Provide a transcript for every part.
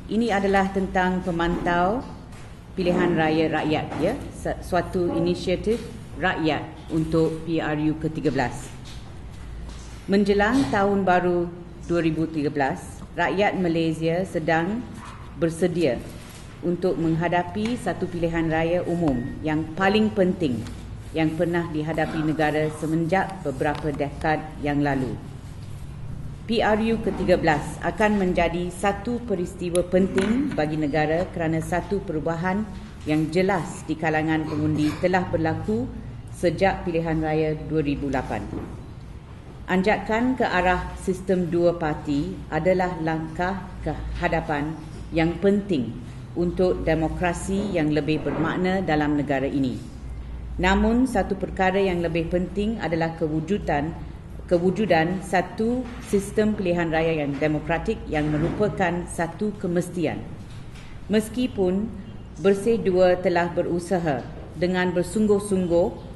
Ini adalah tentang pemantau pilihan raya rakyat, ya, suatu inisiatif rakyat untuk PRU ke-13. Menjelang tahun baru 2013, rakyat Malaysia sedang bersedia untuk menghadapi satu pilihan raya umum yang paling penting yang pernah dihadapi negara semenjak beberapa dekad yang lalu. PRU ke-13 akan menjadi satu peristiwa penting bagi negara kerana satu perubahan yang jelas di kalangan pengundi telah berlaku sejak pilihan raya 2008. Anjakan ke arah sistem dua parti adalah langkah ke hadapan yang penting untuk demokrasi yang lebih bermakna dalam negara ini. Namun, satu perkara yang lebih penting adalah kewujudan satu sistem pilihan raya yang demokratik yang merupakan satu kemestian. Meskipun Bersih Dua telah berusaha dengan bersungguh-sungguh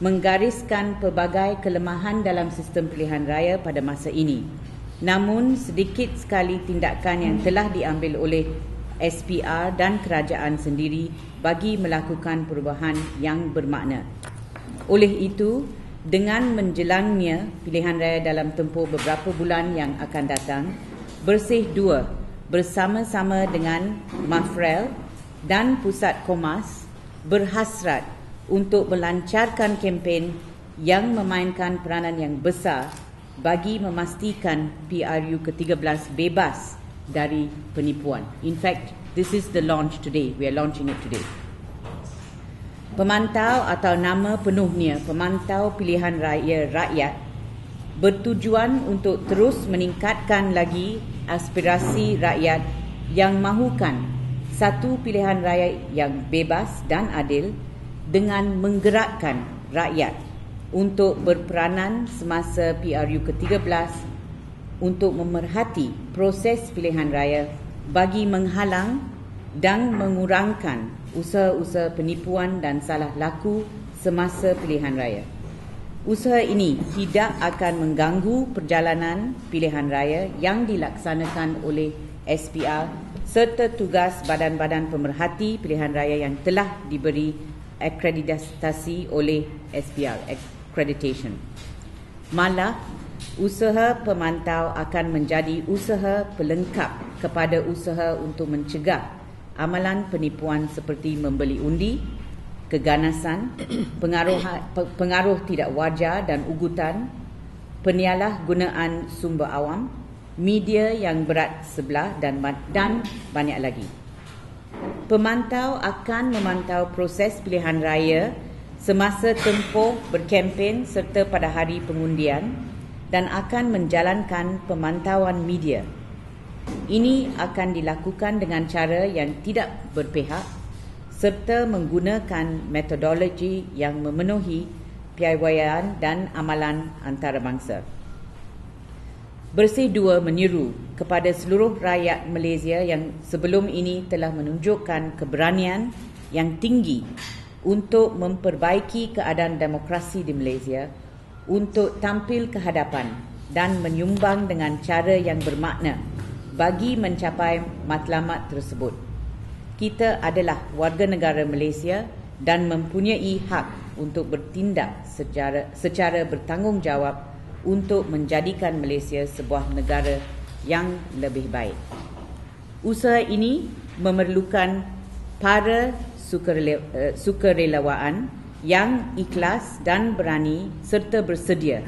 menggariskan pelbagai kelemahan dalam sistem pilihan raya pada masa ini, namun sedikit sekali tindakan yang telah diambil oleh SPR dan kerajaan sendiri bagi melakukan perubahan yang bermakna. Oleh itu, dengan menjelangnya pilihan raya dalam tempoh beberapa bulan yang akan datang, Bersih Dua bersama-sama dengan MAFREL dan Pusat Komas berhasrat untuk melancarkan kempen yang memainkan peranan yang besar bagi memastikan PRU ke-13 bebas dari penipuan. In fact, this is the launch today. We are launching it today. Pemantau atau nama penuhnya Pemantau Pilihan Raya Rakyat bertujuan untuk terus meningkatkan lagi aspirasi rakyat yang mahukan satu pilihan raya yang bebas dan adil dengan menggerakkan rakyat untuk berperanan semasa PRU ke-13 untuk memerhati proses pilihan raya bagi menghalang dan mengurangkan usaha-usaha penipuan dan salah laku semasa pilihan raya. Usaha ini tidak akan mengganggu perjalanan pilihan raya yang dilaksanakan oleh SPR serta tugas badan-badan pemerhati pilihan raya yang telah diberi akreditasi oleh SPR, accreditation. Malah, usaha pemantau akan menjadi usaha pelengkap kepada usaha untuk mencegah amalan penipuan seperti membeli undi, keganasan, pengaruh tidak wajar dan ugutan, penyalahgunaan sumber awam, media yang berat sebelah dan banyak lagi. Pemantau akan memantau proses pilihan raya semasa tempoh berkempen serta pada hari pengundian dan akan menjalankan pemantauan media. Ini akan dilakukan dengan cara yang tidak berpihak serta menggunakan metodologi yang memenuhi piawaian dan amalan antarabangsa. Bersih Dua menyeru kepada seluruh rakyat Malaysia yang sebelum ini telah menunjukkan keberanian yang tinggi untuk memperbaiki keadaan demokrasi di Malaysia untuk tampil ke hadapan dan menyumbang dengan cara yang bermakna bagi mencapai matlamat tersebut. Kita adalah warga negara Malaysia dan mempunyai hak untuk bertindak secara bertanggungjawab untuk menjadikan Malaysia sebuah negara yang lebih baik. Usaha ini memerlukan para sukarelawan yang ikhlas dan berani serta bersedia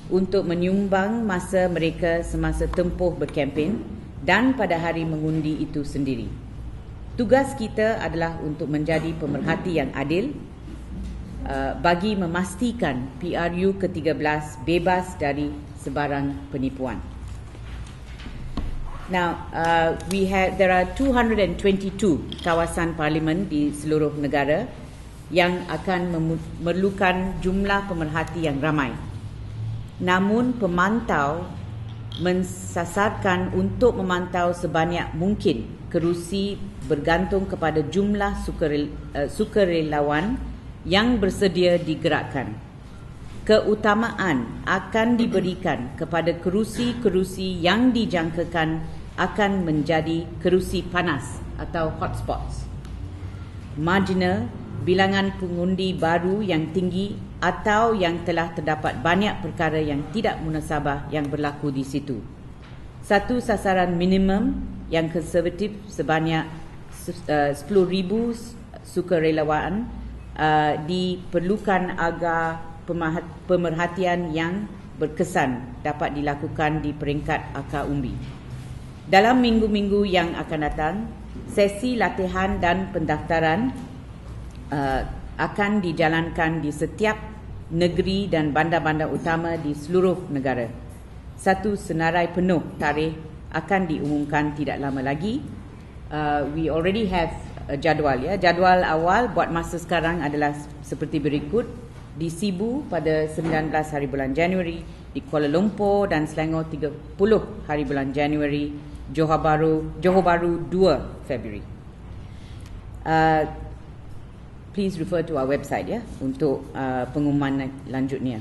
untuk menyumbang masa mereka semasa tempoh berkempen dan pada hari mengundi itu sendiri. Tugas kita adalah untuk menjadi pemerhati yang adil bagi memastikan PRU ke-13 bebas dari sebarang penipuan. Now, there are 222 kawasan parlimen di seluruh negara yang akan memerlukan jumlah pemerhati yang ramai. Namun, pemantau mensasarkan untuk memantau sebanyak mungkin kerusi bergantung kepada jumlah sukarelawan yang bersedia digerakkan. Keutamaan akan diberikan kepada kerusi-kerusi yang dijangkakan akan menjadi kerusi panas atau hotspots. Marginal, bilangan pengundi baru yang tinggi atau yang telah terdapat banyak perkara yang tidak munasabah yang berlaku di situ. Satu sasaran minimum yang konservatif sebanyak 10,000 sukarelawan diperlukan agar pemerhatian yang berkesan dapat dilakukan di peringkat akar umbi. Dalam minggu-minggu yang akan datang, sesi latihan dan pendaftaran akan dijalankan di setiap negeri dan bandar-bandar utama di seluruh negara. Satu senarai penuh tarikh akan diumumkan tidak lama lagi. We already have a jadual, ya. Jadual awal buat masa sekarang adalah seperti berikut. Di Sibu pada 19 hari bulan Januari, di Kuala Lumpur dan Selangor 30 hari bulan Januari, Johor Bahru 2 Februari. Please refer to our website, ya, untuk pengumuman lanjutnya.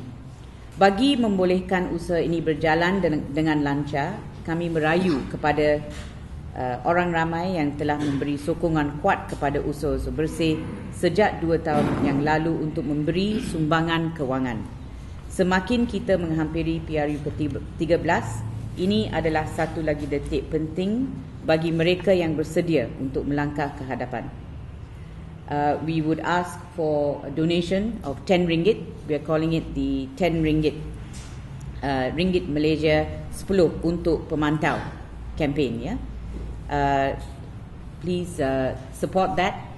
Bagi membolehkan usaha ini berjalan dengan lancar, kami merayu kepada orang ramai yang telah memberi sokongan kuat kepada usaha-usaha bersih sejak 2 tahun yang lalu untuk memberi sumbangan kewangan. Semakin kita menghampiri PRU ke-13, ini adalah satu lagi detik penting bagi mereka yang bersedia untuk melangkah ke hadapan. We would ask for a donation of 10 ringgit. We are calling it the 10 ringgit. Ringgit Malaysia 10 untuk pemantau campaign, ya. Please support that.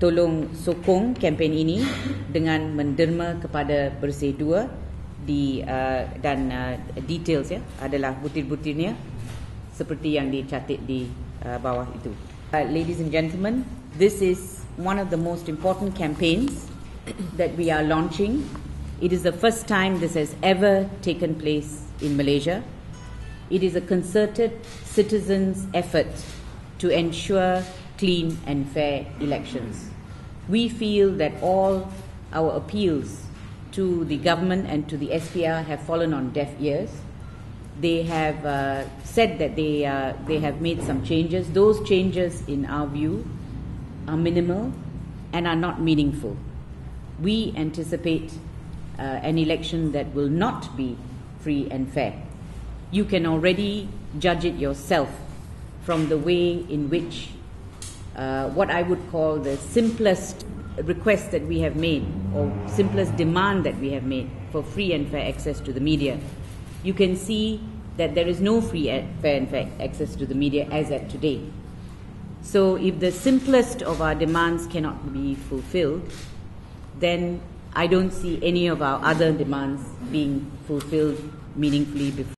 Tolong sokong kempen ini dengan menderma kepada Bersih 2 dan details, ya, adalah butir-butirnya seperti yang dicatat di bawah itu. Ladies and gentlemen, this is one of the most important campaigns that we are launching. It is the first time this has ever taken place in Malaysia. It is a concerted citizens' effort to ensure clean and fair elections. We feel that all our appeals to the government and to the SPR have fallen on deaf ears. They have said that they have made some changes. Those changes, in our view, are minimal and are not meaningful. We anticipate an election that will not be free and fair. You can already judge it yourself from the way in which what I would call the simplest request that we have made, or simplest demand that we have made for free and fair access to the media. You can see that there is no free, fair and fair access to the media as at today. So if the simplest of our demands cannot be fulfilled, then I don't see any of our other demands being fulfilled meaningfully before.